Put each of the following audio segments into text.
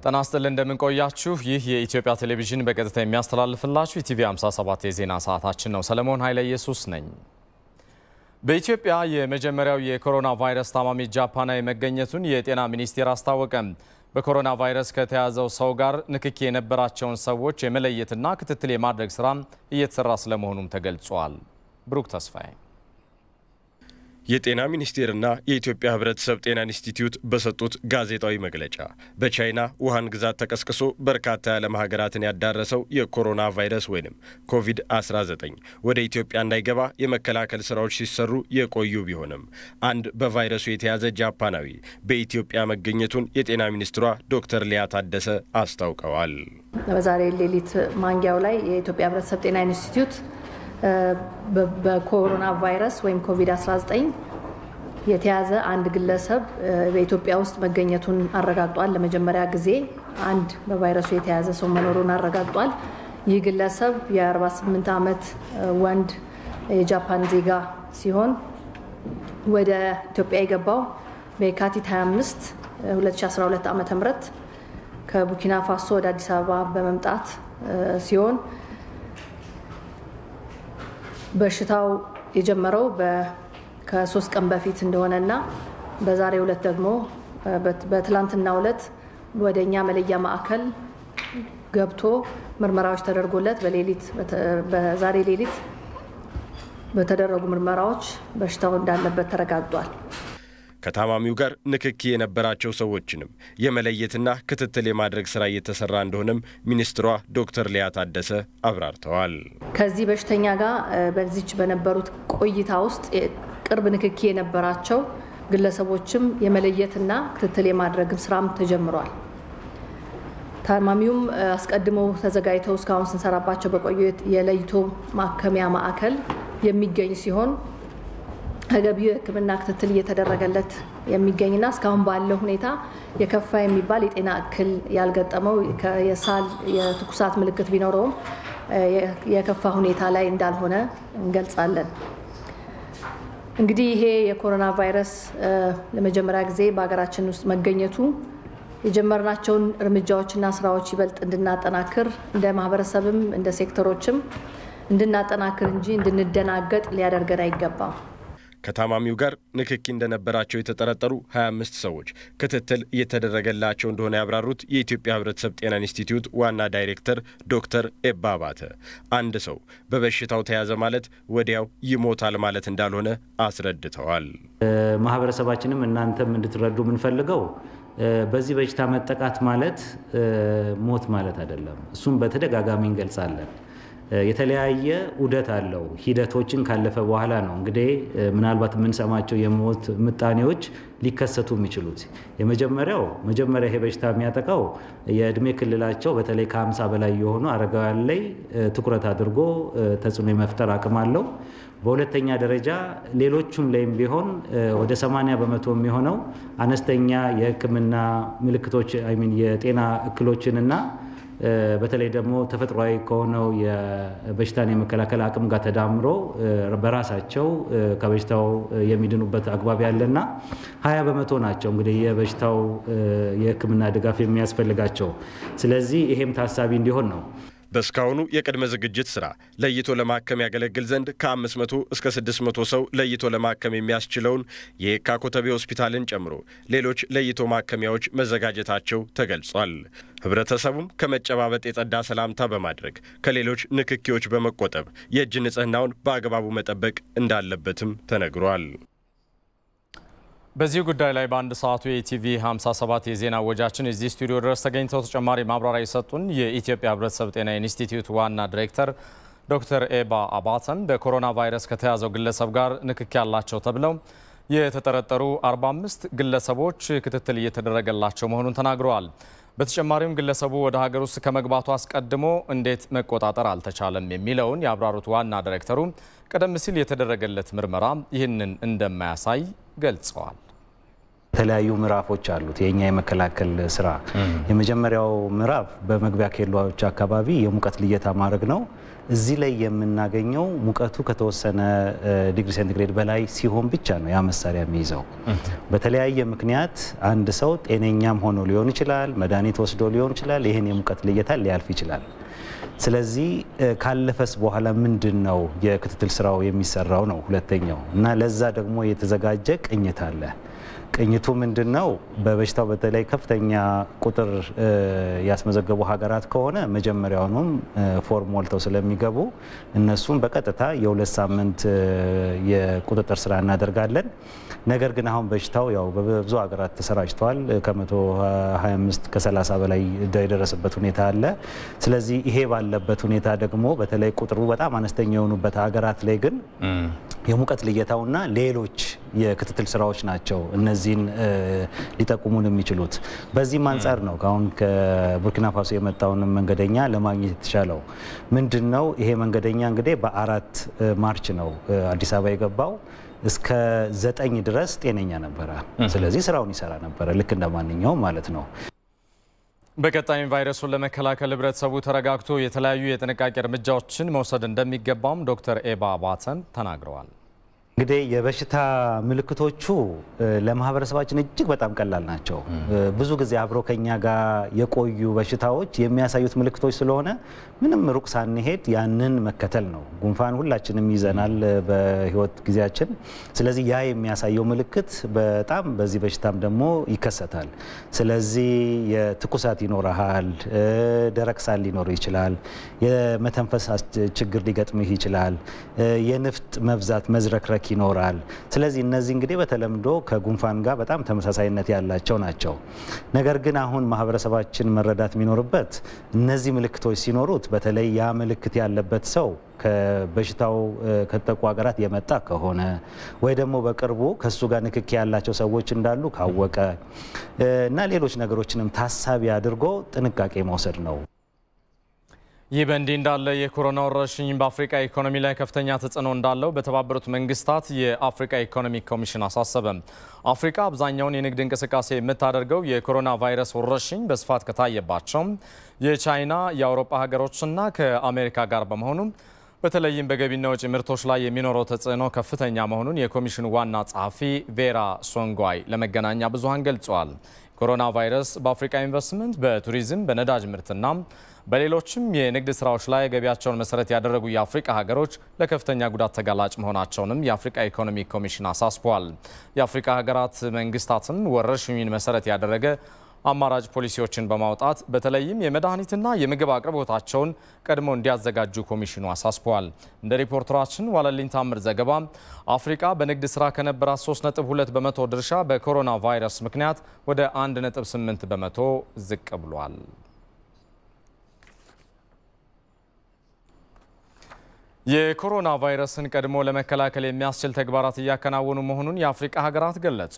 ጤና ይስጥልን እንደምን ቆያችሁ ይህ የኢትዮጵያ ቴሌቪዥን በቀጥታ የሚያስተላልፍላችሁ ኢቲቪ 57 የዜና ሰዓታችን ነው ሰለሞን ኃይለ ኢየሱስ ነኝ በኢትዮጵያ የመጀመሪያው የኮሮና ቫይረስ ታማሚ ጃፓናዊ መገኘቱን የጤና ሚኒስቴር አስታወቀ በኮሮና ቫይረስ ከተያዘው ሰው ጋር ንክኪ የነበራቸውን ሰዎች የመለየትና ክትትል የማድረግ ስራ እየተሰራ ስለመሆኑም ተገልጿል ብሩክ ተስፋዬ የጤና ሚኒስቴርና የኢትዮጵያ ህብረተሰብ ጤና ኢንስቲትዩት በሰጡት ጋዜጣዊ መግለጫ በቻይና ውሃን ግዛት ተቀስቅሶ በርካታ የዓለም ሀገራትን ያዳረሰው የኮሮና ቫይረስ ወይንም ኮቪድ-19 ወደ ኢትዮጵያ እንዳይገባ የመከላከል ስራዎች ሲሰሩ የቆዩ ቢሆንም አንድ በቫይረሱ የተያዘ ጃፓናዊ በኢትዮጵያ መገኘቱን የጤና ሚኒስትሯ ዶክተር ሊያ ታደሰ አስታውቀዋል። በዛሬ ሌሊት ማንጊያው ላይ የኢትዮጵያ ህብረተሰብ ጤና ኢንስቲትዩት በኮሮና ቫይረስ ወይም ኮቪድ-19 የተያዘ አንድ ግለሰብ በኢትዮጵያ ውስጥ መገኘቱን አረጋግጧል። ለመጀመሪያ ጊዜ አንድ በቫይረሱ የተያዘ ሰው መኖሩን አረጋግጧል። ይህ ግለሰብ የ48 ዓመት ወንድ የጃፓን ዜጋ ሲሆን ወደ ኢትዮጵያ የገባው በየካቲት 25 2012 ዓ.ም ከቡርኪና ፋሶ ወደ አዲስ አበባ በመምጣት ሲሆን በሽታው የጀመረው ከ3 ቀን በፊት እንደሆነና በዛሬው ዕለት ደግሞ በትላንትናው ዕለት ወደኛ መለያ ማዕከል ገብቶ ምርመራዎች ተደርጎለት በዛሬ ሌሊት በተደረጉ ምርመራዎች በሽታው እንዳለበት ተረጋግጧል። ከታማሚው ጋር ንክኪ የነበራቸው ሰዎችንም የመለየትና ክትትል የማድረግ ስራ እየተሰራ እንደሆነም ሚኒስትሯ ዶክተር ሊያ ታደሰ አብራርተዋል። ከዚህ በሽተኛ ጋር በዚች በነበሩት ቆይታ ውስጥ ቅርብ ንክኪ የነበራቸው ግለሰቦችም የመለየትና ክትትል የማድረግ ስራም ተጀምሯል። ታማሚውም አስቀድሞ ተዘጋጅተው እስካሁን ስንሰራባቸው በቆዩት የለይቶ ማከሚያ ማዕከል የሚገኝ ሲሆን ተገቢው የሕክምና ክትትል እየተደረገለት የሚገኝና እስካሁን ባለው ሁኔታ የከፋ የሚባል የጤና እክል ያልገጠመው የሳል የትኩሳት ምልክት ቢኖረውም የከፋ ሁኔታ ላይ እንዳልሆነ እንገልጻለን። እንግዲህ ይሄ የኮሮና ቫይረስ ለመጀመሪያ ጊዜ በአገራችን ውስጥ መገኘቱ የጀመርናቸውን እርምጃዎችና ስራዎች ይበልጥ እንድናጠናክር እንደ ማህበረሰብም እንደ ሴክተሮችም እንድናጠናክር እንጂ እንድንደናገጥ ሊያደርገን አይገባም። ከታማሚው ጋር ንክኪ እንደነበራቸው የተጠረጠሩ 25 ሰዎች ክትትል እየተደረገላቸው እንደሆነ ያብራሩት የኢትዮጵያ ህብረተሰብ ጤና ኢንስቲትዩት ዋና ዳይሬክተር ዶክተር ኤባ አባተ አንድ ሰው በበሽታው ተያዘ ማለት ወዲያው ይሞታል ማለት እንዳልሆነ አስረድተዋል። ማህበረሰባችንም እናንተም እንድትረዱ ምንፈልገው በዚህ በሽታ መጠቃት ማለት ሞት ማለት አይደለም። እሱም በተደጋጋሚ እንገልጻለን። የተለያየ ኡደት አለው ሂደቶችን ካለፈ በኋላ ነው እንግዲህ ምናልባት ምን ሰማቸው የሞት ምጣኔዎች ሊከሰቱ የሚችሉት። መጀመሪያ ይሄ በሽታ የሚያጠቃው የእድሜ ክልላቸው በተለይ ከ50 በላይ የሆኑ አረጋውያን ላይ ትኩረት አድርጎ ተጽዕኖ የመፍጠር አቅም አለው። በሁለተኛ ደረጃ ሌሎቹም ላይም ቢሆን ወደ 80% የሚሆነው አነስተኛ የሕክምና ምልክቶች የጤና እክሎችንና በተለይ ደግሞ ተፈጥሯዊ ከሆነው የበሽታን የመከላከል አቅም ጋር ተዳምሮ በራሳቸው ከበሽታው የሚድኑበት አግባብ ያለና 20% ናቸው እንግዲህ የበሽታው የሕክምና ድጋፍ የሚያስፈልጋቸው። ስለዚህ ይሄም ታሳቢ እንዲሆን ነው። በስካውኑ የቅድመ ዝግጅት ስራ ለይቶ ለማከም ያገለግል ዘንድ ከ500 እስከ 600 ሰው ለይቶ ለማከም የሚያስችለውን የካ ኮተቤ ሆስፒታልን ጨምሮ ሌሎች ለይቶ ማከሚያዎች መዘጋጀታቸው ተገልጿል። ህብረተሰቡም ከመጨባበጥ የጸዳ ሰላምታ በማድረግ ከሌሎች ንክኪዎች በመቆጠብ የእጅ ንጽህናውን በአግባቡ መጠበቅ እንዳለበትም ተነግሯል። በዚህ ጉዳይ ላይ በአንድ ሰዓቱ የኢቲቪ 57 የዜና ወጃችን እዚህ ስቱዲዮ ድረስ ተገኝተው ተጨማሪ ማብራሪያ የሰጡን የኢትዮጵያ ህብረተሰብ ጤና ኢንስቲትዩት ዋና ዳይሬክተር ዶክተር ኤባ አባተም በኮሮና ቫይረስ ከተያዘው ግለሰብ ጋር ንክኪ ያላቸው ተብለው የተጠረጠሩ 45 ግለሰቦች ክትትል እየተደረገላቸው መሆኑን ተናግረዋል። በተጨማሪም ግለሰቡ ወደ ሀገር ውስጥ ከመግባቱ አስቀድሞ እንዴት መቆጣጠር አልተቻለም የሚለውን ያብራሩት ዋና ዳይሬክተሩ ቀደም ሲል የተደረገለት ምርመራ ይህንን እንደማያሳይ ገልጸዋል። የተለያዩ ምዕራፎች አሉት የኛ የመከላከል ስራ የመጀመሪያው ምዕራፍ በመግቢያ ኬላዎች አካባቢ የሙቀት ልየታ ማድረግ ነው እዚህ ላይ የምናገኘው ሙቀቱ ከተወሰነ ዲግሪ ሴንቲግሬድ በላይ ሲሆን ብቻ ነው ያ መሳሪያ የሚይዘው በተለያየ ምክንያት አንድ ሰው ጤነኛም ሆኖ ሊሆን ይችላል መድኃኒት ወስዶ ሊሆን ይችላል ይሄን የሙቀት ልየታ ሊያልፍ ይችላል ስለዚህ ካለፈስ በኋላ ምንድነው የክትትል ስራው የሚሰራው ነው ሁለተኛው እና ለዛ ደግሞ የተዘጋጀ ቅኝት አለ ቅኝቱ ምንድነው በበሽታው በተለይ ከፍተኛ ቁጥር ያስመዘገቡ ሀገራት ከሆነ መጀመሪያውንም ፎርም ሞልተው ስለሚገቡ እነሱም በቀጥታ የሁለት ሳምንት የቁጥጥር ስራ እናደርጋለን ነገር ግን አሁን በሽታው ያው በብዙ ሀገራት ተሰራጭቷል ከ125 ከ30 በላይ የደረሰበት ሁኔታ አለ ስለዚህ ይሄ ባለበት ሁኔታ ደግሞ በተለይ ቁጥሩ በጣም አነስተኛ የሆኑበት ሀገራት ላይ ግን የሙቀት ልየታውና ሌሎች የክትትል ስራዎች ናቸው እነዚህን ሊጠቁሙን የሚችሉት በዚህ አንፃር ነው አሁን ከቡርኪና ፋሶ የመጣውን መንገደኛ ለማግኘት የተቻለው ምንድነው ይሄ መንገደኛ እንግዲህ በ4 ማርች ነው አዲስ አበባ የገባው እስከ 9 ድረስ ጤነኛ ነበር ስለዚህ ስራውን ይሰራ ነበር ልክ እንደማንኛውም ማለት ነው በቀጣይ ቫይረሱን ለመከላከል ህብረተሰቡ ተረጋግቶ የተለያዩ የጥንቃቄ እርምጃዎችን መውሰድ እንደሚገባም ዶክተር ኤባ አባተን ተናግረዋል እንግዲህ የበሽታ ምልክቶቹ ለማህበረሰባችን እጅግ በጣም ቀላል ናቸው ብዙ ጊዜ አብሮ ከኛ ጋር የቆዩ በሽታዎች የሚያሳዩት ምልክቶች ስለሆነ ምንም ሩቅ ሳንሄድ ያንን መከተል ነው ጉንፋን ሁላችንም ይዘናል በህይወት ጊዜያችን ስለዚህ ያ የሚያሳየው ምልክት በጣም በዚህ በሽታም ደግሞ ይከሰታል ስለዚህ የትኩሳት ይኖርሃል ደረቅ ሳል ሊኖር ይችላል የመተንፈስ ችግር ሊገጥምህ ይችላል የንፍጥ መብዛት መዝረክረክ ይኖራል ስለዚህ እነዚህ እንግዲህ በተለምዶ ከጉንፋን ጋር በጣም ተመሳሳይነት ያላቸው ናቸው ነገር ግን አሁን ማህበረሰባችን መረዳት የሚኖርበት እነዚህ ምልክቶች ሲኖሩት በተለይ ያ ምልክት ያለበት ሰው ከበሽታው ከተጠቁ ሀገራት የመጣ ከሆነ ወይ ደግሞ በቅርቡ ከሱ ጋር ንክኪ ያላቸው ሰዎች እንዳሉ ካወቀ እና ሌሎች ነገሮችንም ታሳቢ አድርጎ ጥንቃቄ መውሰድ ነው ይህ በእንዲህ እንዳለ የኮሮና ወረርሽኝ በአፍሪካ ኢኮኖሚ ላይ ከፍተኛ ተጽዕኖ እንዳለው በተባበሩት መንግስታት የአፍሪካ ኢኮኖሚክ ኮሚሽን አሳሰበ አፍሪካ አብዛኛውን የንግድ እንቅስቃሴ የምታደርገው የኮሮና ቫይረስ ወረርሽኝ በስፋት ከታየባቸው የቻይና የአውሮፓ ሀገሮችና ከአሜሪካ ጋር በመሆኑ በተለይም በገቢና ወጪ ምርቶች ላይ የሚኖረው ተጽዕኖ ከፍተኛ መሆኑን የኮሚሽኑ ዋና ጸሐፊ ቬራ ሶንጓይ ለመገናኛ ብዙሃን ገልጸዋል ኮሮና ቫይረስ በአፍሪካ ኢንቨስትመንት በቱሪዝም በነዳጅ ምርትና በሌሎችም የንግድ ስራዎች ላይ ገቢያቸውን መሰረት ያደረጉ የአፍሪካ ሀገሮች ለከፍተኛ ጉዳት ተጋላጭ መሆናቸውንም የአፍሪካ ኢኮኖሚክ ኮሚሽን አሳስቧል የአፍሪካ ሀገራት መንግስታትን ወረርሽኙን መሰረት ያደረገ አማራጭ ፖሊሲዎችን በማውጣት በተለይም የመድኃኒትና የምግብ አቅርቦታቸውን ቀድሞ እንዲያዘጋጁ ኮሚሽኑ አሳስቧል እንደ ሪፖርተራችን ዋለልኝ ታምር ዘገባ አፍሪካ በንግድ ስራ ከነበራት 3.2 በመቶ ድርሻ በኮሮና ቫይረስ ምክንያት ወደ 1.8 በመቶ ዝቅ ብሏል የኮሮና ቫይረስን ቀድሞ ለመከላከል የሚያስችል ተግባራት እያከናወኑ መሆኑን የአፍሪካ ሀገራት ገለጹ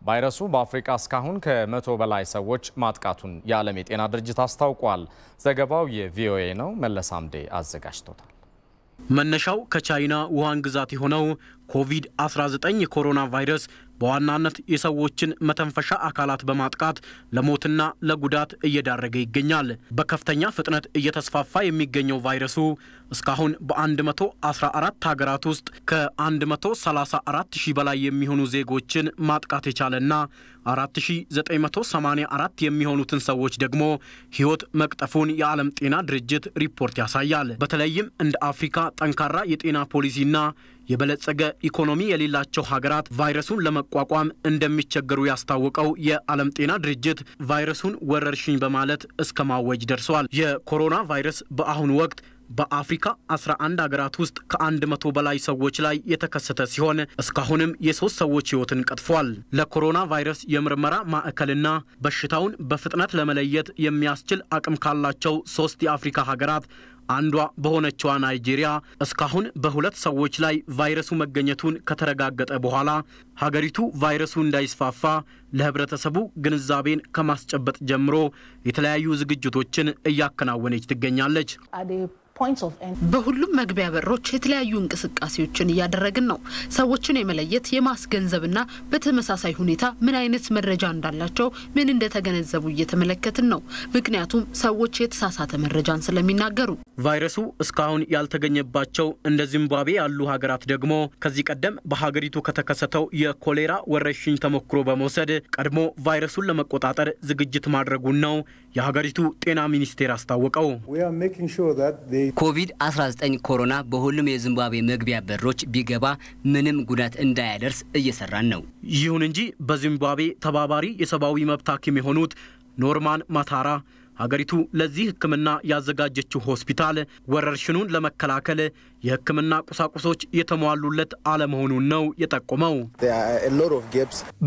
ቫይረሱ በአፍሪካ እስካሁን ከ100 በላይ ሰዎች ማጥቃቱን የዓለም የጤና ድርጅት አስታውቋል ዘገባው የቪኦኤ ነው መለሳምዴ አዘጋጅቶታል መነሻው ከቻይና ውሃን ግዛት የሆነው ኮቪድ-19 የኮሮና ቫይረስ በዋናነት የሰዎችን መተንፈሻ አካላት በማጥቃት ለሞትና ለጉዳት እየዳረገ ይገኛል በከፍተኛ ፍጥነት እየተስፋፋ የሚገኘው ቫይረሱ እስካሁን በ114 ሀገራት ውስጥ ከ134,000 በላይ የሚሆኑ ዜጎችን ማጥቃት የቻለና 4984 የሚሆኑትን ሰዎች ደግሞ ህይወት መቅጠፉን የዓለም ጤና ድርጅት ሪፖርት ያሳያል በተለይም እንደ አፍሪካ ጠንካራ የጤና ፖሊሲና የበለጸገ ኢኮኖሚ የሌላቸው ሀገራት ቫይረሱን ለመቋቋም እንደሚቸገሩ ያስታወቀው የዓለም ጤና ድርጅት ቫይረሱን ወረርሽኝ በማለት እስከ ማወጅ ደርሷል የኮሮና ቫይረስ በአሁኑ ወቅት በአፍሪካ 11 ሀገራት ውስጥ ከ100 በላይ ሰዎች ላይ የተከሰተ ሲሆን እስካሁንም የ3 ሰዎች ህይወትን ቀጥፏል ለኮሮና ቫይረስ የምርመራ ማዕከልና በሽታውን በፍጥነት ለመለየት የሚያስችል አቅም ካላቸው 3 የአፍሪካ ሀገራት አንዷ በሆነችው ናይጄሪያ እስካሁን በሁለት ሰዎች ላይ ቫይረሱ መገኘቱን ከተረጋገጠ በኋላ ሀገሪቱ ቫይረሱ እንዳይስፋፋ ለህብረተሰቡ ግንዛቤን ከማስጨበጥ ጀምሮ የተለያዩ ዝግጅቶችን እያከናወነች ትገኛለች በሁሉም መግቢያ በሮች የተለያዩ እንቅስቃሴዎችን እያደረግን ነው። ሰዎችን የመለየት የማስገንዘብና በተመሳሳይ ሁኔታ ምን አይነት መረጃ እንዳላቸው ምን እንደተገነዘቡ እየተመለከትን ነው። ምክንያቱም ሰዎች የተሳሳተ መረጃን ስለሚናገሩ ቫይረሱ እስካሁን ያልተገኘባቸው እንደ ዚምባብዌ ያሉ ሀገራት ደግሞ ከዚህ ቀደም በሀገሪቱ ከተከሰተው የኮሌራ ወረርሽኝ ተሞክሮ በመውሰድ ቀድሞ ቫይረሱን ለመቆጣጠር ዝግጅት ማድረጉን ነው የሀገሪቱ ጤና ሚኒስቴር አስታወቀው። ኮቪድ-19 ኮሮና በሁሉም የዚምባብዌ መግቢያ በሮች ቢገባ ምንም ጉዳት እንዳያደርስ እየሰራን ነው። ይሁን እንጂ በዚምባብዌ ተባባሪ የሰብአዊ መብት ሐኪም የሆኑት ኖርማን ማታራ ሀገሪቱ ለዚህ ህክምና ያዘጋጀችው ሆስፒታል ወረርሽኑን ለመከላከል የህክምና ቁሳቁሶች የተሟሉለት አለመሆኑን ነው የጠቆመው።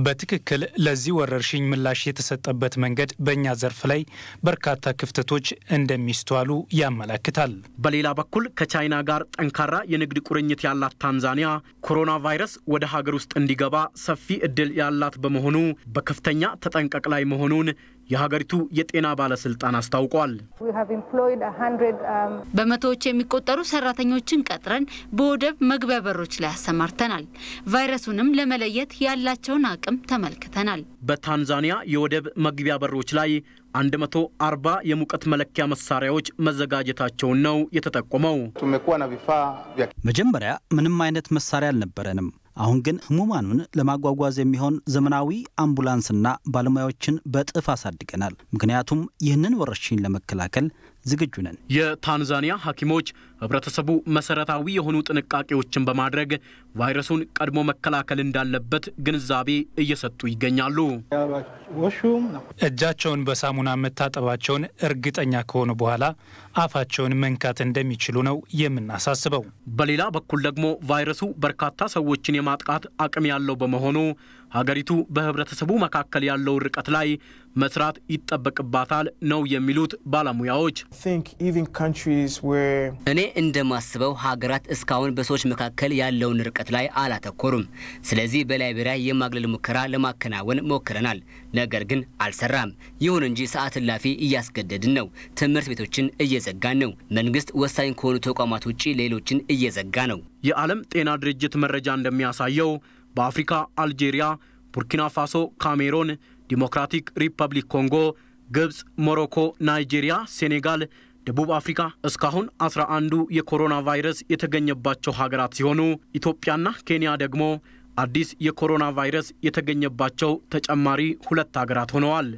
በትክክል ለዚህ ወረርሽኝ ምላሽ የተሰጠበት መንገድ በእኛ ዘርፍ ላይ በርካታ ክፍተቶች እንደሚስተዋሉ ያመለክታል። በሌላ በኩል ከቻይና ጋር ጠንካራ የንግድ ቁርኝት ያላት ታንዛኒያ ኮሮና ቫይረስ ወደ ሀገር ውስጥ እንዲገባ ሰፊ እድል ያላት በመሆኑ በከፍተኛ ተጠንቀቅ ላይ መሆኑን የሀገሪቱ የጤና ባለስልጣን አስታውቋል። በመቶዎች የሚቆጠሩ ሰራተኞችን ቀጥረን በወደብ መግቢያ በሮች ላይ አሰማርተናል። ቫይረሱንም ለመለየት ያላቸውን አቅም ተመልክተናል። በታንዛኒያ የወደብ መግቢያ በሮች ላይ 140 የሙቀት መለኪያ መሳሪያዎች መዘጋጀታቸውን ነው የተጠቆመው። መጀመሪያ ምንም አይነት መሳሪያ አልነበረንም። አሁን ግን ህሙማኑን ለማጓጓዝ የሚሆን ዘመናዊ አምቡላንስና ባለሙያዎችን በጥፍ አሳድገናል። ምክንያቱም ይህንን ወረርሽኝ ለመከላከል ዝግጁ ነን። የታንዛኒያ ሐኪሞች ህብረተሰቡ መሰረታዊ የሆኑ ጥንቃቄዎችን በማድረግ ቫይረሱን ቀድሞ መከላከል እንዳለበት ግንዛቤ እየሰጡ ይገኛሉ። እጃቸውን በሳሙና መታጠባቸውን እርግጠኛ ከሆኑ በኋላ አፋቸውን መንካት እንደሚችሉ ነው የምናሳስበው። በሌላ በኩል ደግሞ ቫይረሱ በርካታ ሰዎችን የማጥቃት አቅም ያለው በመሆኑ ሀገሪቱ በህብረተሰቡ መካከል ያለው ርቀት ላይ መስራት ይጠበቅባታል ነው የሚሉት ባለሙያዎች። እኔ እንደማስበው ሀገራት እስካሁን በሰዎች መካከል ያለውን ርቀት ላይ አላተኮሩም። ስለዚህ በላይቤሪያ የማግለል ሙከራ ለማከናወን ሞክረናል፣ ነገር ግን አልሰራም። ይሁን እንጂ ሰዓት እላፊ እያስገደድን ነው። ትምህርት ቤቶችን እየዘጋን ነው። መንግስት ወሳኝ ከሆኑ ተቋማት ውጪ ሌሎችን እየዘጋ ነው። የዓለም ጤና ድርጅት መረጃ እንደሚያሳየው በአፍሪካ አልጄሪያ፣ ቡርኪና ፋሶ፣ ካሜሩን፣ ዲሞክራቲክ ሪፐብሊክ ኮንጎ፣ ግብጽ፣ ሞሮኮ፣ ናይጄሪያ፣ ሴኔጋል፣ ደቡብ አፍሪካ እስካሁን 11 የኮሮና ቫይረስ የተገኘባቸው ሀገራት ሲሆኑ ኢትዮጵያና ኬንያ ደግሞ አዲስ የኮሮና ቫይረስ የተገኘባቸው ተጨማሪ 2 ሀገራት ሆነዋል።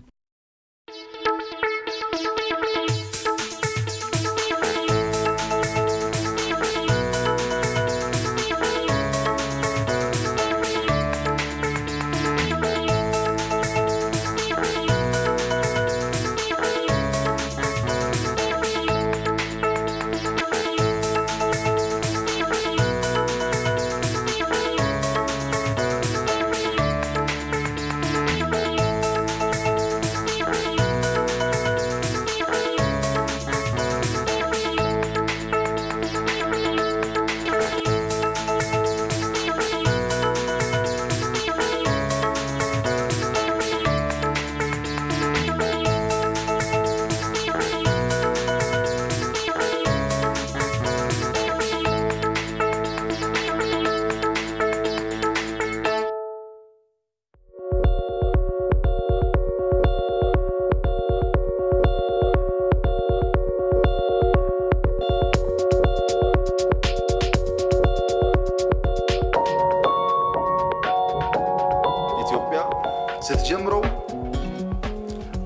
ስትጀምረው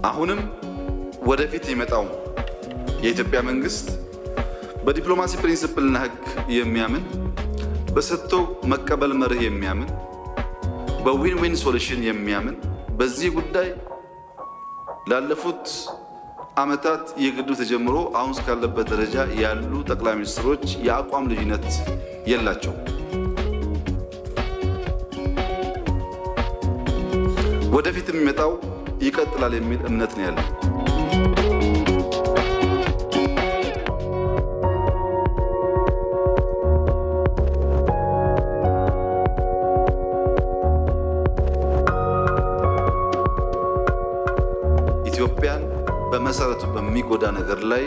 አሁንም ወደፊት ይመጣው የኢትዮጵያ መንግስት በዲፕሎማሲ ፕሪንሲፕልና ህግ የሚያምን በሰጥቶ መቀበል መርህ የሚያምን በዊን ዊን ሶሉሽን የሚያምን በዚህ ጉዳይ ላለፉት አመታት የግዱ ተጀምሮ አሁን እስካለበት ደረጃ ያሉ ጠቅላይ ሚኒስትሮች የአቋም ልዩነት የላቸው። ወደፊት የሚመጣው ይቀጥላል የሚል እምነት ነው ያለው። ኢትዮጵያን በመሰረቱ በሚጎዳ ነገር ላይ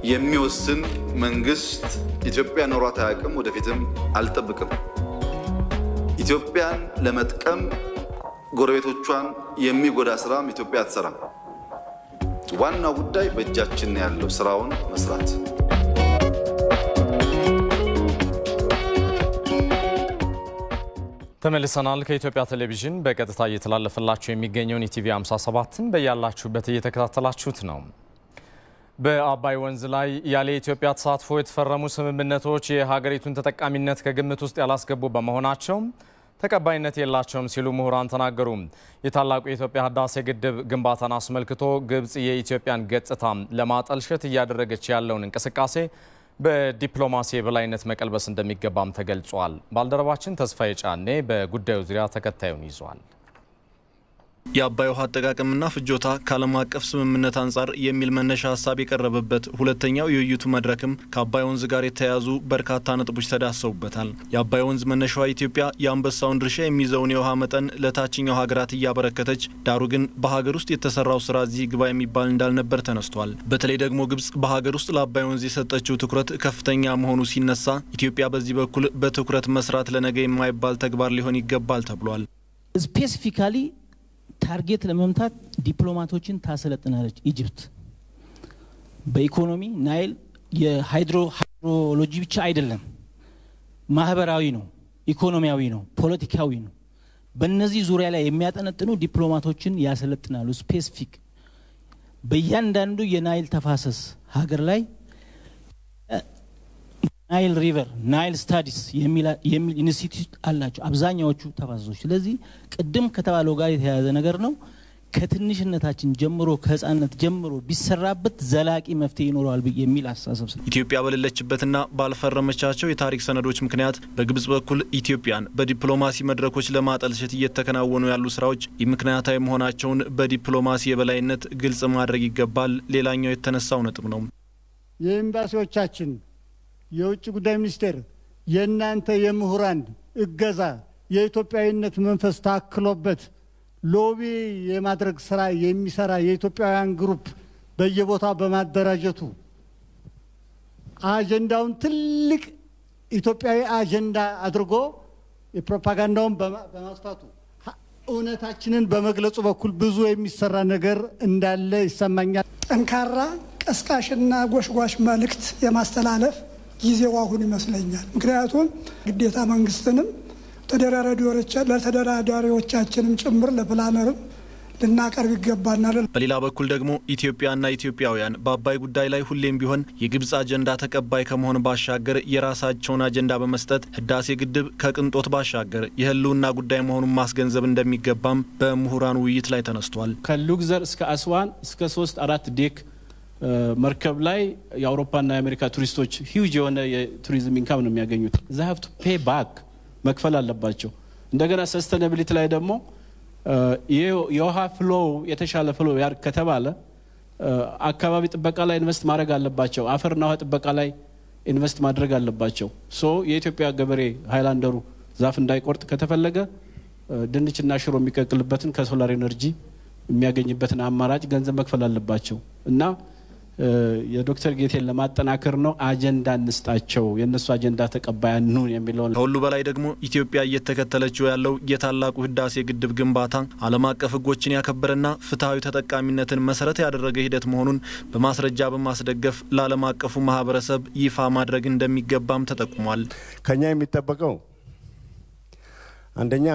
የሚወስን መንግስት ኢትዮጵያ ኖሯት አያውቅም፣ ወደፊትም አልጠብቅም። ኢትዮጵያን ለመጥቀም ጎረቤቶቿን የሚጎዳ ስራም ኢትዮጵያ አትሰራም። ዋናው ጉዳይ በእጃችን ያለው ስራውን መስራት። ተመልሰናል። ከኢትዮጵያ ቴሌቪዥን በቀጥታ እየተላለፈላችሁ የሚገኘውን ኢቲቪ 57ን በያላችሁበት እየተከታተላችሁት ነው። በአባይ ወንዝ ላይ ያለ ኢትዮጵያ ተሳትፎ የተፈረሙ ስምምነቶች የሀገሪቱን ተጠቃሚነት ከግምት ውስጥ ያላስገቡ በመሆናቸው ተቀባይነት የላቸውም ሲሉ ምሁራን ተናገሩ። የታላቁ የኢትዮጵያ ህዳሴ ግድብ ግንባታን አስመልክቶ ግብጽ የኢትዮጵያን ገጽታ ለማጠልሸት እያደረገች ያለውን እንቅስቃሴ በዲፕሎማሲ የበላይነት መቀልበስ እንደሚገባም ተገልጿል። ባልደረባችን ተስፋዬ ጫኔ በጉዳዩ ዙሪያ ተከታዩን ይዟል። የአባይ ውሃ አጠቃቀምና ፍጆታ ከዓለም አቀፍ ስምምነት አንጻር የሚል መነሻ ሀሳብ የቀረበበት ሁለተኛው የውይይቱ መድረክም ከአባይ ወንዝ ጋር የተያያዙ በርካታ ነጥቦች ተዳሰውበታል። የአባይ ወንዝ መነሻዋ ኢትዮጵያ የአንበሳውን ድርሻ የሚይዘውን የውሃ መጠን ለታችኛው ሀገራት እያበረከተች፣ ዳሩ ግን በሀገር ውስጥ የተሰራው ስራ እዚህ ግባ የሚባል እንዳልነበር ተነስቷል። በተለይ ደግሞ ግብጽ በሀገር ውስጥ ለአባይ ወንዝ የሰጠችው ትኩረት ከፍተኛ መሆኑ ሲነሳ ኢትዮጵያ በዚህ በኩል በትኩረት መስራት ለነገ የማይባል ተግባር ሊሆን ይገባል ተብሏል። ስፔሲፊካሊ ታርጌት ለመምታት ዲፕሎማቶችን ታሰለጥናለች ኢጅፕት። በኢኮኖሚ ናይል የሃይድሮሎጂ ብቻ አይደለም፣ ማህበራዊ ነው፣ ኢኮኖሚያዊ ነው፣ ፖለቲካዊ ነው። በእነዚህ ዙሪያ ላይ የሚያጠነጥኑ ዲፕሎማቶችን ያሰለጥናሉ። ስፔሲፊክ በእያንዳንዱ የናይል ተፋሰስ ሀገር ላይ ናይል ሪቨር ናይል ስታዲስ የሚል ኢንስቲትዩት አላቸው አብዛኛዎቹ ተፋሰሶች። ስለዚህ ቅድም ከተባለው ጋር የተያያዘ ነገር ነው። ከትንሽነታችን ጀምሮ ከህፃነት ጀምሮ ቢሰራበት ዘላቂ መፍትሄ ይኖራል የሚል አስተሳሰብ ነው። ኢትዮጵያ በሌለችበትና ባልፈረመቻቸው የታሪክ ሰነዶች ምክንያት በግብጽ በኩል ኢትዮጵያን በዲፕሎማሲ መድረኮች ለማጠልሸት እየተከናወኑ ያሉ ስራዎች ምክንያታዊ መሆናቸውን በዲፕሎማሲ የበላይነት ግልጽ ማድረግ ይገባል። ሌላኛው የተነሳው ነጥብ ነው። የኤምባሲዎቻችን የውጭ ጉዳይ ሚኒስቴር የናንተ የምሁራን እገዛ የኢትዮጵያዊነት መንፈስ ታክሎበት ሎቢ የማድረግ ስራ የሚሰራ የኢትዮጵያውያን ግሩፕ በየቦታው በማደራጀቱ አጀንዳውን ትልቅ ኢትዮጵያዊ አጀንዳ አድርጎ የፕሮፓጋንዳውን በማስፋቱ እውነታችንን በመግለጹ በኩል ብዙ የሚሰራ ነገር እንዳለ ይሰማኛል። ጠንካራ ቀስቃሽና ጎሽጓሽ መልእክት የማስተላለፍ ጊዜው አሁን ይመስለኛል። ምክንያቱም ግዴታ መንግስትንም ለተደራዳሪዎቻችንም ጭምር ለፕላነርም ልናቀርብ ይገባናል። በሌላ በኩል ደግሞ ኢትዮጵያና ኢትዮጵያውያን በአባይ ጉዳይ ላይ ሁሌም ቢሆን የግብጽ አጀንዳ ተቀባይ ከመሆን ባሻገር የራሳቸውን አጀንዳ በመስጠት ህዳሴ ግድብ ከቅንጦት ባሻገር የህልውና ጉዳይ መሆኑን ማስገንዘብ እንደሚገባም በምሁራን ውይይት ላይ ተነስቷል። ከሉግዘር እስከ አስዋን እስከ 3-4 ዴክ መርከብ ላይ የአውሮፓና የአሜሪካ ቱሪስቶች ሂውጅ የሆነ የቱሪዝም ኢንካም ነው የሚያገኙት። they have to pay back መክፈል አለባቸው። እንደገና ሰስተናቢሊቲ ላይ ደግሞ የውሃ ፍሎው የተሻለ ፍሎው ያር ከተባለ አካባቢ ጥበቃ ላይ ኢንቨስት ማድረግ አለባቸው። አፈርና ውሃ ጥበቃ ላይ ኢንቨስት ማድረግ አለባቸው። የኢትዮጵያ ገበሬ ሃይላንደሩ ዛፍ እንዳይቆርጥ ከተፈለገ ድንችና ሽሮ የሚቀቅልበትን ከሶላር ኤነርጂ የሚያገኝበትን አማራጭ ገንዘብ መክፈል አለባቸው እና የዶክተር ጌቴን ለማጠናከር ነው አጀንዳ እንስጣቸው የነሱ አጀንዳ ተቀባይ አንሁን የሚለው። ከሁሉ በላይ ደግሞ ኢትዮጵያ እየተከተለችው ያለው የታላቁ ህዳሴ ግድብ ግንባታ ዓለም አቀፍ ህጎችን ያከበረና ፍትሃዊ ተጠቃሚነትን መሰረት ያደረገ ሂደት መሆኑን በማስረጃ በማስደገፍ ለዓለም አቀፉ ማህበረሰብ ይፋ ማድረግ እንደሚገባም ተጠቁሟል። ከኛ የሚጠበቀው አንደኛ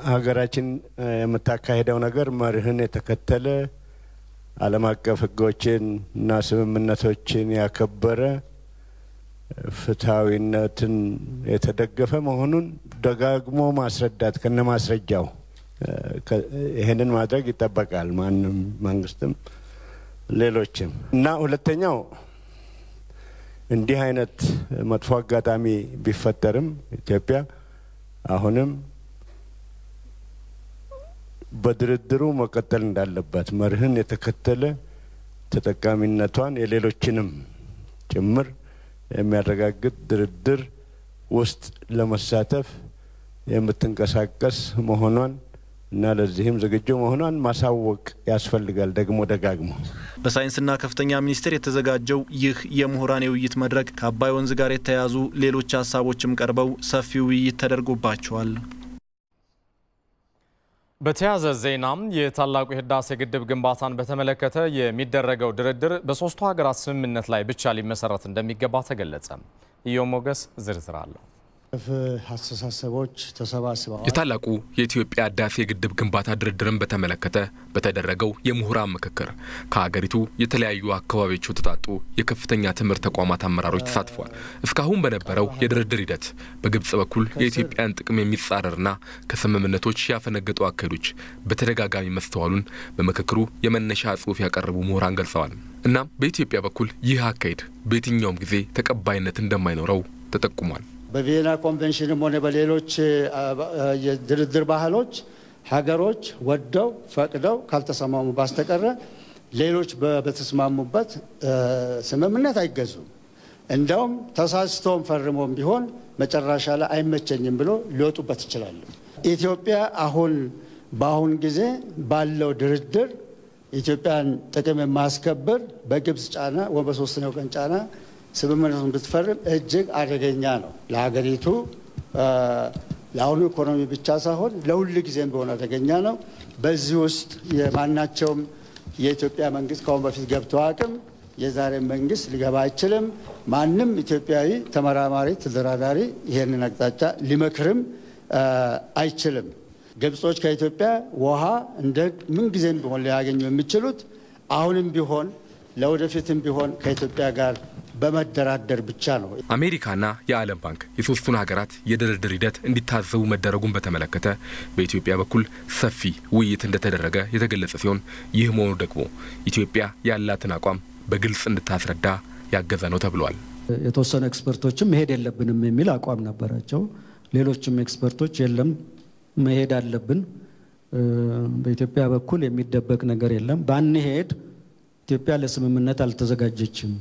ሀገራችን የምታካሄደው ነገር መርህን የተከተለ ዓለም አቀፍ ህጎችን እና ስምምነቶችን ያከበረ ፍትሃዊነትን የተደገፈ መሆኑን ደጋግሞ ማስረዳት ከነማስረጃው ይሄንን ማድረግ ይጠበቃል ማንም መንግስትም ሌሎችም። እና ሁለተኛው እንዲህ አይነት መጥፎ አጋጣሚ ቢፈጠርም ኢትዮጵያ አሁንም በድርድሩ መቀጠል እንዳለበት መርህን የተከተለ ተጠቃሚነቷን የሌሎችንም ጭምር የሚያረጋግጥ ድርድር ውስጥ ለመሳተፍ የምትንቀሳቀስ መሆኗን እና ለዚህም ዝግጁ መሆኗን ማሳወቅ ያስፈልጋል ደግሞ ደጋግሞ። በሳይንስና ከፍተኛ ሚኒስቴር የተዘጋጀው ይህ የምሁራን የውይይት መድረክ ከአባይ ወንዝ ጋር የተያያዙ ሌሎች ሀሳቦችም ቀርበው ሰፊ ውይይት ተደርጎባቸዋል። በተያያዘ ዜናም የታላቁ የህዳሴ ግድብ ግንባታን በተመለከተ የሚደረገው ድርድር በሶስቱ ሀገራት ስምምነት ላይ ብቻ ሊመሰረት እንደሚገባ ተገለጸ። ኢዮሞገስ ዝርዝር አለው። ሀሳቦች ተሰባስበዋል። የታላቁ የኢትዮጵያ ህዳሴ ግድብ ግንባታ ድርድርን በተመለከተ በተደረገው የምሁራን ምክክር ከሀገሪቱ የተለያዩ አካባቢዎች የተውጣጡ የከፍተኛ ትምህርት ተቋማት አመራሮች ተሳትፈዋል። እስካሁን በነበረው የድርድር ሂደት በግብጽ በኩል የኢትዮጵያን ጥቅም የሚጻረርና ከስምምነቶች ያፈነገጡ አካሄዶች በተደጋጋሚ መስተዋሉን በምክክሩ የመነሻ ጽሑፍ ያቀረቡ ምሁራን ገልጸዋል። እናም በኢትዮጵያ በኩል ይህ አካሄድ በየትኛውም ጊዜ ተቀባይነት እንደማይኖረው ተጠቁሟል። በቪየና ኮንቬንሽንም ሆነ በሌሎች የድርድር ባህሎች ሀገሮች ወደው ፈቅደው ካልተስማሙ በስተቀር ሌሎች በተስማሙበት ስምምነት አይገዙም። እንደውም ተሳስቶም ፈርሞም ቢሆን መጨረሻ ላይ አይመቸኝም ብሎ ሊወጡበት ይችላሉ። ኢትዮጵያ በአሁን ጊዜ ባለው ድርድር ኢትዮጵያን ጥቅም የማስከበር በግብጽ ጫና ወይ በሶስተኛው ቀን ጫና ስምምነቱን ብትፈርም እጅግ አደገኛ ነው ለሀገሪቱ። ለአሁኑ ኢኮኖሚ ብቻ ሳይሆን ለሁሉ ጊዜም ቢሆን አደገኛ ነው። በዚህ ውስጥ የማናቸውም የኢትዮጵያ መንግስት ካሁን በፊት ገብቶ አቅም የዛሬ መንግስት ሊገባ አይችልም። ማንም ኢትዮጵያዊ ተመራማሪ ተደራዳሪ ይሄንን አቅጣጫ ሊመክርም አይችልም። ግብጾች ከኢትዮጵያ ውሃ እንደ ምን ጊዜም ቢሆን ሊያገኙ የሚችሉት አሁንም ቢሆን ለወደፊትም ቢሆን ከኢትዮጵያ ጋር በመደራደር ብቻ ነው። አሜሪካና የዓለም ባንክ የሶስቱን ሀገራት የድርድር ሂደት እንዲታዘቡ መደረጉን በተመለከተ በኢትዮጵያ በኩል ሰፊ ውይይት እንደተደረገ የተገለጸ ሲሆን ይህ መሆኑ ደግሞ ኢትዮጵያ ያላትን አቋም በግልጽ እንድታስረዳ ያገዘ ነው ተብሏል። የተወሰኑ ኤክስፐርቶችም መሄድ የለብንም የሚል አቋም ነበራቸው። ሌሎችም ኤክስፐርቶች የለም መሄድ አለብን፣ በኢትዮጵያ በኩል የሚደበቅ ነገር የለም፣ ባንሄድ ኢትዮጵያ ለስምምነት አልተዘጋጀችም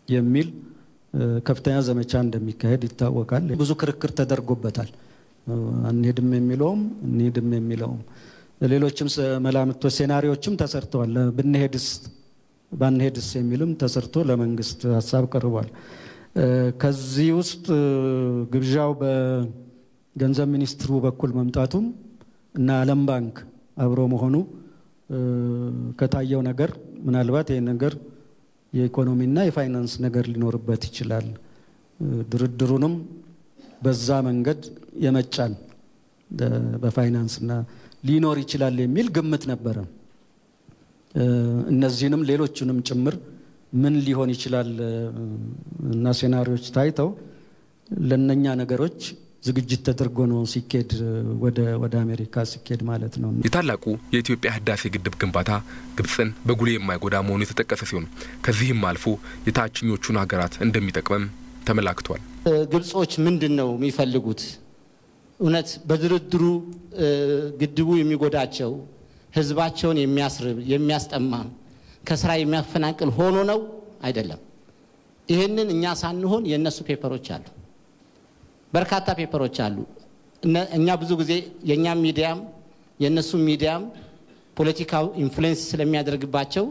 የሚል ከፍተኛ ዘመቻ እንደሚካሄድ ይታወቃል። ብዙ ክርክር ተደርጎበታል። አንሄድም የሚለውም እንሄድም የሚለውም ሌሎችም መላምቶች ሴናሪዎችም ተሰርተዋል። ብንሄድስ ባንሄድስ የሚልም ተሰርቶ ለመንግስት ሀሳብ ቀርቧል። ከዚህ ውስጥ ግብዣው በገንዘብ ሚኒስትሩ በኩል መምጣቱም እና ዓለም ባንክ አብሮ መሆኑ ከታየው ነገር ምናልባት ይሄ ነገር የኢኮኖሚና የፋይናንስ ነገር ሊኖርበት ይችላል፣ ድርድሩንም በዛ መንገድ የመጫን በፋይናንስና ሊኖር ይችላል የሚል ግምት ነበረ። እነዚህንም ሌሎችንም ጭምር ምን ሊሆን ይችላል እና ሴናሪዎች ታይተው ለነኛ ነገሮች ዝግጅት ተደርጎ ነው ሲኬድ ወደ አሜሪካ ሲኬድ ማለት ነው። የታላቁ የኢትዮጵያ ህዳሴ ግድብ ግንባታ ግብጽን በጉልህ የማይጎዳ መሆኑ የተጠቀሰ ሲሆን ከዚህም አልፎ የታችኞቹን ሀገራት እንደሚጠቅመም ተመላክቷል። ግብጾች ምንድነው የሚፈልጉት? እውነት በድርድሩ ግድቡ የሚጎዳቸው ህዝባቸውን የሚያስርብ የሚያስጠማ ከስራ የሚያፈናቅል ሆኖ ነው አይደለም። ይሄንን እኛ ሳንሆን የነሱ ፔፐሮች አሉ፣ በርካታ ፔፐሮች አሉ። እኛ ብዙ ጊዜ የኛ ሚዲያም የነሱ ሚዲያም ፖለቲካው ኢንፍሉዌንስ ስለሚያደርግባቸው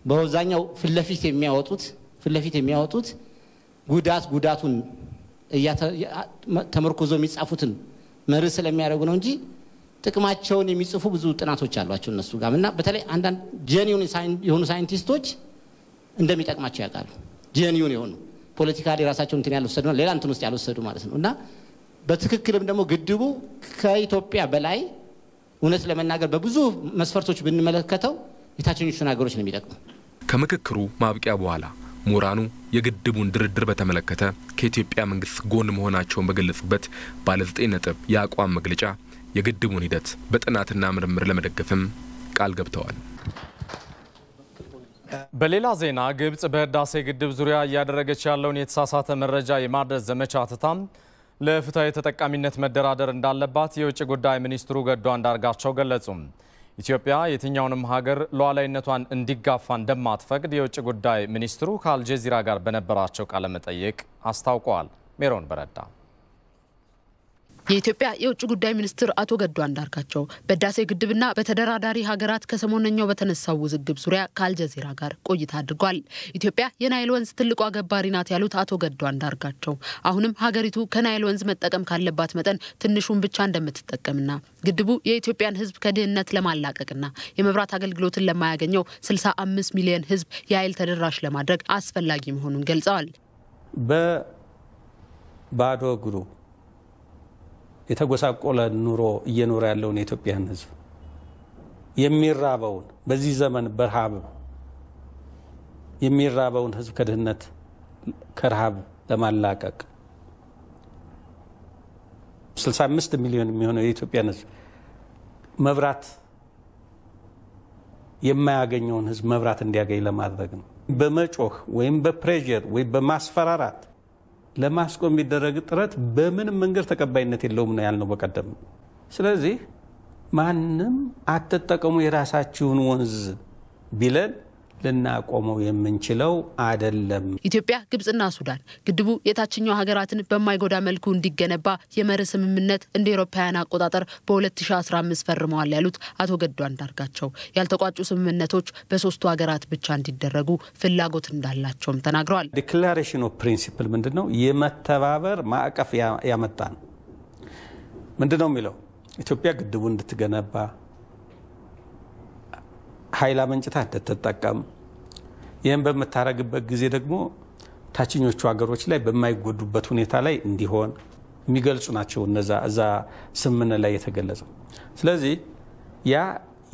በአብዛኛው ፍለፊት የሚያወጡት ጉዳቱን ተመርኩዞ የሚጻፉትን መርህ ስለሚያደርጉ ነው እንጂ ጥቅማቸውን የሚጽፉ ብዙ ጥናቶች አሏቸው እነሱ ጋር እና በተለይ አንዳንድ ጄኒዩን የሆኑ ሳይንቲስቶች እንደሚጠቅማቸው ያውቃሉ። ጄኒዩን የሆኑ ፖለቲካሊ ራሳቸውን እንትን ያልወሰዱና ሌላ እንትን ውስጥ ያልወሰዱ ማለት ነው። እና በትክክልም ደግሞ ግድቡ ከኢትዮጵያ በላይ እውነት ለመናገር በብዙ መስፈርቶች ብንመለከተው የታችኞቹን ሀገሮች ነው የሚጠቅሙ። ከምክክሩ ማብቂያ በኋላ ምሁራኑ የግድቡን ድርድር በተመለከተ ከኢትዮጵያ መንግስት ጎን መሆናቸውን በገለጹበት ባለ 9 ነጥብ የአቋም መግለጫ የግድቡን ሂደት በጥናትና ምርምር ለመደገፍም ቃል ገብተዋል። በሌላ ዜና ግብጽ በህዳሴ ግድብ ዙሪያ እያደረገች ያለውን የተሳሳተ መረጃ የማድረስ ዘመቻ ትታም ለፍትሃዊ ተጠቃሚነት መደራደር እንዳለባት የውጭ ጉዳይ ሚኒስትሩ ገዱ አንዳርጋቸው ገለጹ። ኢትዮጵያ የትኛውንም ሀገር ሉዓላዊነቷን እንዲጋፋ እንደማትፈቅድ የውጭ ጉዳይ ሚኒስትሩ ከአልጀዚራ ጋር በነበራቸው ቃለ መጠይቅ አስታውቀዋል። ሜሮን በረዳ የኢትዮጵያ የውጭ ጉዳይ ሚኒስትር አቶ ገዱ አንዳርጋቸው በህዳሴ ግድብና በተደራዳሪ ሀገራት ከሰሞነኛው በተነሳው ውዝግብ ዙሪያ ከአልጀዚራ ጋር ቆይታ አድርጓል። ኢትዮጵያ የናይል ወንዝ ትልቋ ገባሪ ናት ያሉት አቶ ገዱ አንዳርጋቸው አሁንም ሀገሪቱ ከናይል ወንዝ መጠቀም ካለባት መጠን ትንሹን ብቻ እንደምትጠቀምና ግድቡ የኢትዮጵያን ህዝብ ከድህነት ለማላቀቅና የመብራት አገልግሎትን ለማያገኘው 65 ሚሊዮን ህዝብ የኃይል ተደራሽ ለማድረግ አስፈላጊ መሆኑን ገልጸዋል። በባዶ እግሩ የተጎሳቆለ ኑሮ እየኖረ ያለው የኢትዮጵያን ህዝብ የሚራበውን በዚህ ዘመን በረሃብ የሚራበውን ህዝብ ከድህነት ከረሃብ ለማላቀቅ 65 ሚሊዮን የሚሆነው የኢትዮጵያን ህዝብ መብራት የማያገኘውን ህዝብ መብራት እንዲያገኝ ለማድረግ ነው። በመጮህ ወይም በፕሬሸር ወይ በማስፈራራት ለማስቆም የሚደረግ ጥረት በምን መንገድ ተቀባይነት የለውም ነው ያልነው በቀደም። ስለዚህ ማንም አትጠቀሙ የራሳችሁን ወንዝ ቢለን ልናቆመው የምንችለው አይደለም። ኢትዮጵያ፣ ግብጽና ሱዳን ግድቡ የታችኛው ሀገራትን በማይጎዳ መልኩ እንዲገነባ የመርህ ስምምነት እንደ አውሮፓውያን አቆጣጠር በ2015 ፈርመዋል ያሉት አቶ ገዱ አንዳርጋቸው ያልተቋጩ ስምምነቶች በሶስቱ ሀገራት ብቻ እንዲደረጉ ፍላጎት እንዳላቸውም ተናግረዋል። ዲክላሬሽን ኦፍ ፕሪንሲፕል ምንድነው? የመተባበር ማዕቀፍ ያመጣ ነው። ምንድነው የሚለው? ኢትዮጵያ ግድቡ እንድትገነባ ኃይል አመንጭታ እንድትጠቀም ይህን በመታረግበት ጊዜ ደግሞ ታችኞቹ ሀገሮች ላይ በማይጎዱበት ሁኔታ ላይ እንዲሆን የሚገልጹ ናቸው እዛ ስምምነት ላይ የተገለጸው። ስለዚህ ያ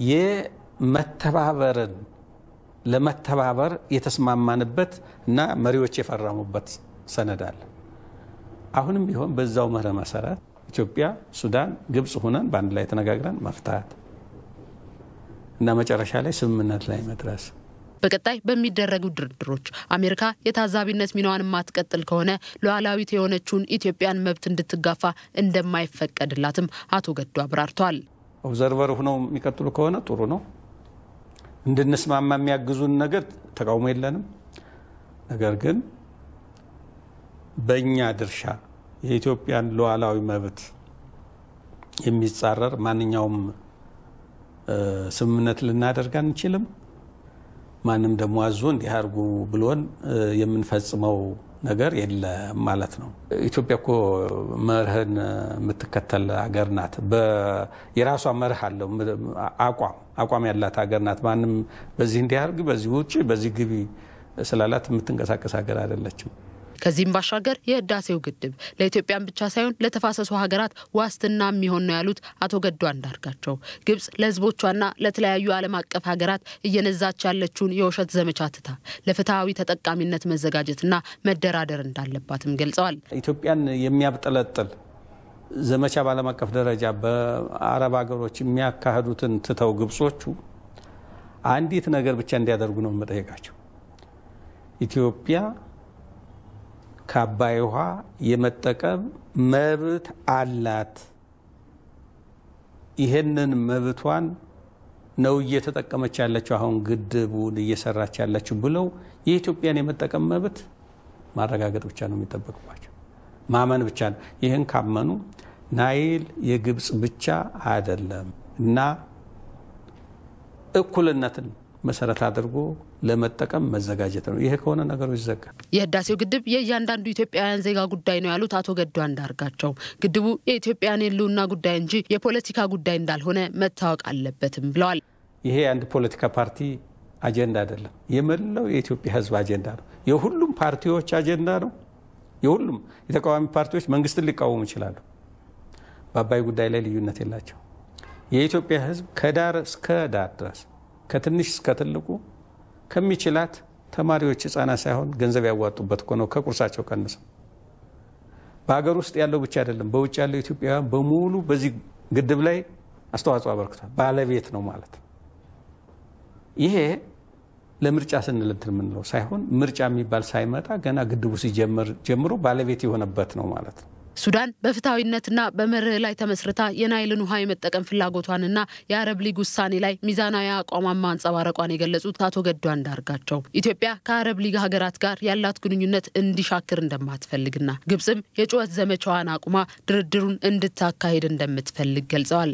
የመተባበርን ለመተባበር የተስማማንበት እና መሪዎች የፈረሙበት ሰነድ አለ። አሁንም ቢሆን በዛው መርህ መሰረት ኢትዮጵያ፣ ሱዳን፣ ግብጽ ሆነን በአንድ ላይ ተነጋግረን መፍታት እና መጨረሻ ላይ ስምምነት ላይ መድረስ። በቀጣይ በሚደረጉ ድርድሮች አሜሪካ የታዛቢነት ሚናዋን ማትቀጥል ከሆነ ሉዓላዊት የሆነችውን ኢትዮጵያን መብት እንድትጋፋ እንደማይፈቀድላትም አቶ ገዱ አብራርተዋል። ኦብዘርቨር ሆነው የሚቀጥሉ ከሆነ ጥሩ ነው። እንድንስማማ የሚያግዙን ነገር ተቃውሞ የለንም። ነገር ግን በእኛ ድርሻ የኢትዮጵያን ሉዓላዊ መብት የሚጻረር ማንኛውም ስምምነት ልናደርግ አንችልም። ማንም ደግሞ አዞ እንዲያርጉ ብሎን የምንፈጽመው ነገር የለም ማለት ነው። ኢትዮጵያ እኮ መርህን የምትከተል ሀገር ናት። የራሷ መርህ አለው፣ አቋም ያላት ሀገር ናት። ማንም በዚህ እንዲያርግ፣ በዚህ ውጪ፣ በዚህ ግቢ ስላላት የምትንቀሳቀስ ሀገር አይደለችም። ከዚህም ባሻገር የህዳሴው ግድብ ለኢትዮጵያን ብቻ ሳይሆን ለተፋሰሱ ሀገራት ዋስትና የሚሆን ነው ያሉት አቶ ገዱ አንዳርጋቸው ግብጽ ለህዝቦቿና ለተለያዩ ዓለም አቀፍ ሀገራት እየነዛች ያለችውን የውሸት ዘመቻ ትታ ለፍትሃዊ ተጠቃሚነት መዘጋጀትና መደራደር እንዳለባትም ገልጸዋል። ኢትዮጵያን የሚያብጠለጥል ዘመቻ በዓለም አቀፍ ደረጃ በአረብ ሀገሮች የሚያካሂዱትን ትተው ግብጾቹ አንዲት ነገር ብቻ እንዲያደርጉ ነው መጠየቃቸው። ኢትዮጵያ ከአባይ ውሃ የመጠቀም መብት አላት። ይሄንን መብቷን ነው እየተጠቀመች ያለችው፣ አሁን ግድቡን እየሰራች ያለችው ብለው የኢትዮጵያን የመጠቀም መብት ማረጋገጥ ብቻ ነው የሚጠበቅባቸው፣ ማመን ብቻ ነው። ይህን ካመኑ ናይል የግብጽ ብቻ አይደለም እና እኩልነትን መሰረት አድርጎ ለመጠቀም መዘጋጀት ነው። ይሄ ከሆነ ነገሩ ይዘጋል። የህዳሴው ግድብ የእያንዳንዱ ኢትዮጵያውያን ዜጋ ጉዳይ ነው ያሉት አቶ ገዱ አንዳርጋቸው ግድቡ የኢትዮጵያን የህልውና ጉዳይ እንጂ የፖለቲካ ጉዳይ እንዳልሆነ መታወቅ አለበትም ብለዋል። ይሄ አንድ ፖለቲካ ፓርቲ አጀንዳ አይደለም፣ የመላው የኢትዮጵያ ህዝብ አጀንዳ ነው። የሁሉም ፓርቲዎች አጀንዳ ነው። የሁሉም የተቃዋሚ ፓርቲዎች መንግስትን ሊቃወሙ ይችላሉ። በአባይ ጉዳይ ላይ ልዩነት የላቸው። የኢትዮጵያ ህዝብ ከዳር እስከ ዳር ድረስ ከትንሽ እስከ ትልቁ ከሚችላት ተማሪዎች ህፃናት ሳይሆን ገንዘብ ያዋጡበት እኮ ነው ከቁርሳቸው ቀንሰው። በሀገር ውስጥ ያለው ብቻ አይደለም፣ በውጭ ያለው ኢትዮጵያውያን በሙሉ በዚህ ግድብ ላይ አስተዋጽኦ አበርክቷል። ባለቤት ነው ማለት ነው። ይሄ ለምርጫ ስንል እንትን የምንለው ሳይሆን ምርጫ የሚባል ሳይመጣ ገና ግድቡ ሲጀምር ጀምሮ ባለቤት የሆነበት ነው ማለት ነው። ሱዳን በፍትሃዊነትና በመርህ ላይ ተመስርታ የናይልን ውሃ የመጠቀም ፍላጎቷንና የአረብ ሊግ ውሳኔ ላይ ሚዛናዊ አቋሟን ማንጸባረቋን የገለጹት አቶ ገዱ አንዳርጋቸው ኢትዮጵያ ከአረብ ሊግ ሀገራት ጋር ያላት ግንኙነት እንዲሻክር እንደማትፈልግና ግብጽም የጩኸት ዘመቻዋን አቁማ ድርድሩን እንድታካሄድ እንደምትፈልግ ገልጸዋል።